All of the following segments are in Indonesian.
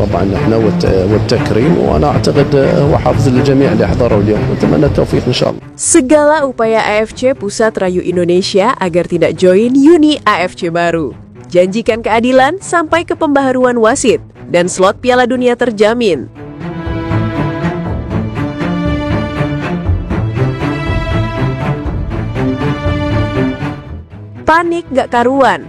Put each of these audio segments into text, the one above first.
طبعا احنا والتكريم، وانا اعتقد هو حافز للجميع اللي حضروا اليوم، ونتمنى التوفيق ان شاء الله. Segala upaya AFC Pusat rayu Indonesia agar tidak join Uni AFC baru. Janjikan keadilan sampai ke pembaharuan wasit dan slot Piala Dunia terjamin. Panik gak karuan.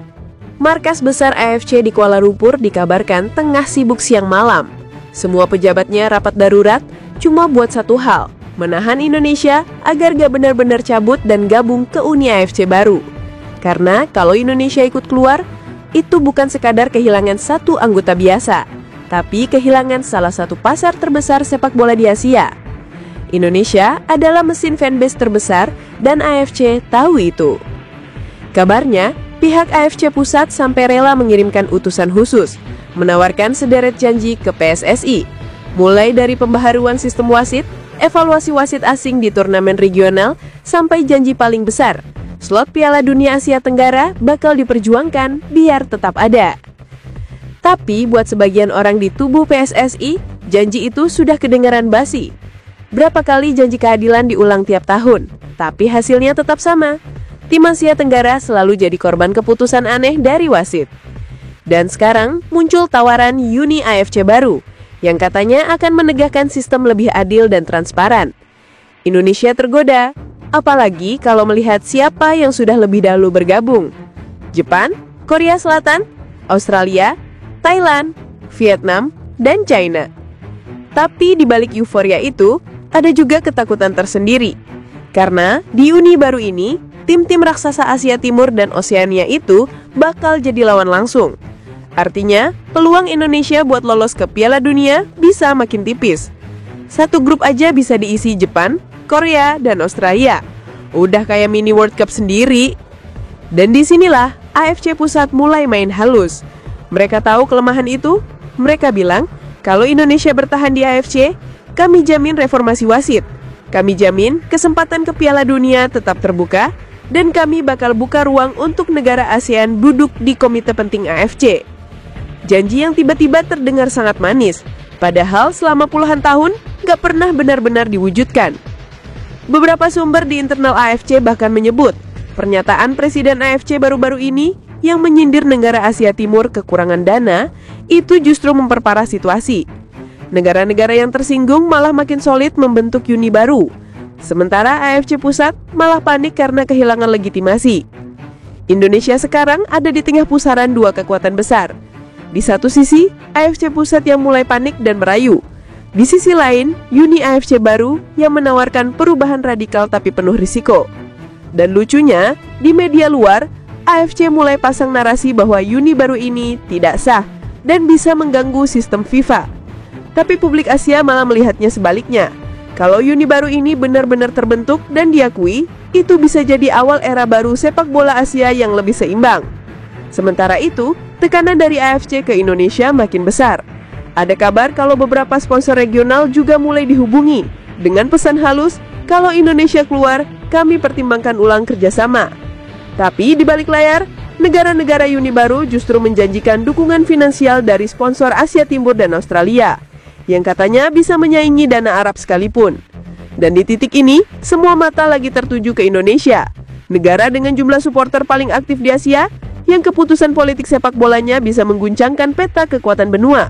Markas besar AFC di Kuala Lumpur dikabarkan tengah sibuk siang malam. Semua pejabatnya rapat darurat cuma buat satu hal, menahan Indonesia agar gak benar-benar cabut dan gabung ke Uni AFC baru. Karena kalau Indonesia ikut keluar, itu bukan sekadar kehilangan satu anggota biasa, tapi kehilangan salah satu pasar terbesar sepak bola di Asia. Indonesia adalah mesin fanbase terbesar dan AFC tahu itu. Kabarnya, pihak AFC Pusat sampai rela mengirimkan utusan khusus, menawarkan sederet janji ke PSSI, mulai dari pembaharuan sistem wasit, evaluasi wasit asing di turnamen regional, sampai janji paling besar, slot Piala Dunia Asia Tenggara bakal diperjuangkan biar tetap ada. Tapi buat sebagian orang di tubuh PSSI, janji itu sudah kedengaran basi. Berapa kali janji keadilan diulang tiap tahun, tapi hasilnya tetap sama. Tim Asia Tenggara selalu jadi korban keputusan aneh dari wasit. Dan sekarang muncul tawaran Uni AFC baru, yang katanya akan menegakkan sistem lebih adil dan transparan. Indonesia tergoda, apalagi kalau melihat siapa yang sudah lebih dahulu bergabung. Jepang, Korea Selatan, Australia, Thailand, Vietnam, dan China. Tapi di balik euforia itu, ada juga ketakutan tersendiri. Karena di Uni baru ini, tim-tim raksasa Asia Timur dan Oseania itu bakal jadi lawan langsung. Artinya, peluang Indonesia buat lolos ke Piala Dunia bisa makin tipis. Satu grup aja bisa diisi Jepang, Korea, dan Australia. Udah kayak mini World Cup sendiri. Dan disinilah AFC Pusat mulai main halus. Mereka tahu kelemahan itu. Mereka bilang, kalau Indonesia bertahan di AFC, kami jamin reformasi wasit. Kami jamin kesempatan ke Piala Dunia tetap terbuka, dan kami bakal buka ruang untuk negara ASEAN duduk di komite penting AFC. Janji yang tiba-tiba terdengar sangat manis, padahal selama puluhan tahun gak pernah benar-benar diwujudkan. Beberapa sumber di internal AFC bahkan menyebut, pernyataan Presiden AFC baru-baru ini yang menyindir negara Asia Timur kekurangan dana, itu justru memperparah situasi. Negara-negara yang tersinggung malah makin solid membentuk uni baru. Sementara AFC Pusat malah panik karena kehilangan legitimasi. Indonesia sekarang ada di tengah pusaran dua kekuatan besar. Di satu sisi, AFC Pusat yang mulai panik dan merayu. Di sisi lain, Uni AFC baru yang menawarkan perubahan radikal tapi penuh risiko. Dan lucunya, di media luar, AFC mulai pasang narasi bahwa Uni baru ini tidak sah dan bisa mengganggu sistem FIFA. Tapi publik Asia malah melihatnya sebaliknya. Kalau Uni baru ini benar-benar terbentuk dan diakui, itu bisa jadi awal era baru sepak bola Asia yang lebih seimbang. Sementara itu, tekanan dari AFC ke Indonesia makin besar. Ada kabar kalau beberapa sponsor regional juga mulai dihubungi dengan pesan halus, kalau Indonesia keluar, kami pertimbangkan ulang kerjasama. Tapi di balik layar, negara-negara Uni baru justru menjanjikan dukungan finansial dari sponsor Asia Timur dan Australia, yang katanya bisa menyaingi dana Arab sekalipun. Dan di titik ini, semua mata lagi tertuju ke Indonesia, negara dengan jumlah supporter paling aktif di Asia, yang keputusan politik sepak bolanya bisa mengguncangkan peta kekuatan benua.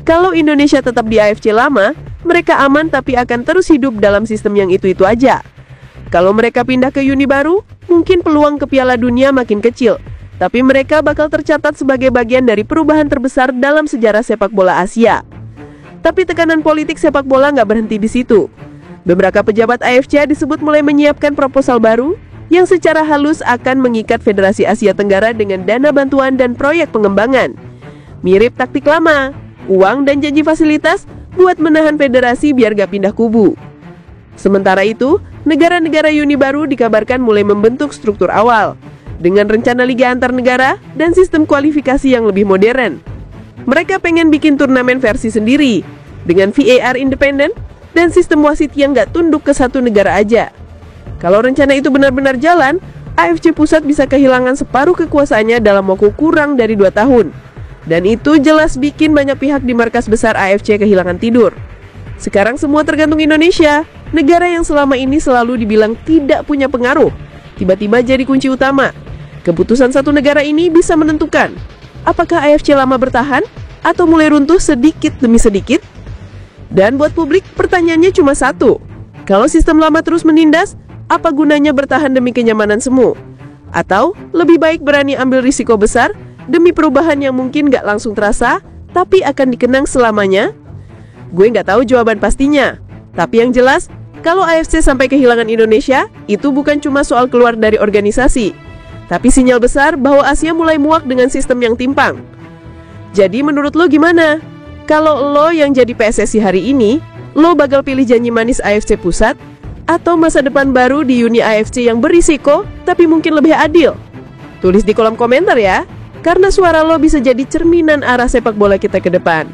Kalau Indonesia tetap di AFC lama, mereka aman tapi akan terus hidup dalam sistem yang itu-itu aja. Kalau mereka pindah ke uni baru, mungkin peluang ke Piala Dunia makin kecil, tapi mereka bakal tercatat sebagai bagian dari perubahan terbesar dalam sejarah sepak bola Asia. Tapi tekanan politik sepak bola nggak berhenti di situ. Beberapa pejabat AFC disebut mulai menyiapkan proposal baru yang secara halus akan mengikat Federasi Asia Tenggara dengan dana bantuan dan proyek pengembangan. Mirip taktik lama, uang dan janji fasilitas buat menahan federasi biar gak pindah kubu. Sementara itu, negara-negara uni baru dikabarkan mulai membentuk struktur awal, dengan rencana liga antar negara dan sistem kualifikasi yang lebih modern. Mereka pengen bikin turnamen versi sendiri, dengan VAR independen dan sistem wasit yang gak tunduk ke satu negara aja. Kalau rencana itu benar-benar jalan, AFC Pusat bisa kehilangan separuh kekuasaannya dalam waktu kurang dari 2 tahun. Dan itu jelas bikin banyak pihak di markas besar AFC kehilangan tidur. Sekarang semua tergantung Indonesia, negara yang selama ini selalu dibilang tidak punya pengaruh, tiba-tiba jadi kunci utama. Keputusan satu negara ini bisa menentukan apakah AFC lama bertahan atau mulai runtuh sedikit demi sedikit. Dan buat publik, pertanyaannya cuma satu. Kalau sistem lama terus menindas, apa gunanya bertahan demi kenyamanan semu? Atau lebih baik berani ambil risiko besar demi perubahan yang mungkin gak langsung terasa, tapi akan dikenang selamanya? Gue gak tahu jawaban pastinya. Tapi yang jelas, kalau AFC sampai kehilangan Indonesia, itu bukan cuma soal keluar dari organisasi, tapi sinyal besar bahwa Asia mulai muak dengan sistem yang timpang. Jadi menurut lo gimana? Kalau lo yang jadi PSSI hari ini, lo bakal pilih janji manis AFC Pusat, atau masa depan baru di Uni AFC yang berisiko, tapi mungkin lebih adil? Tulis di kolom komentar ya, karena suara lo bisa jadi cerminan arah sepak bola kita ke depan.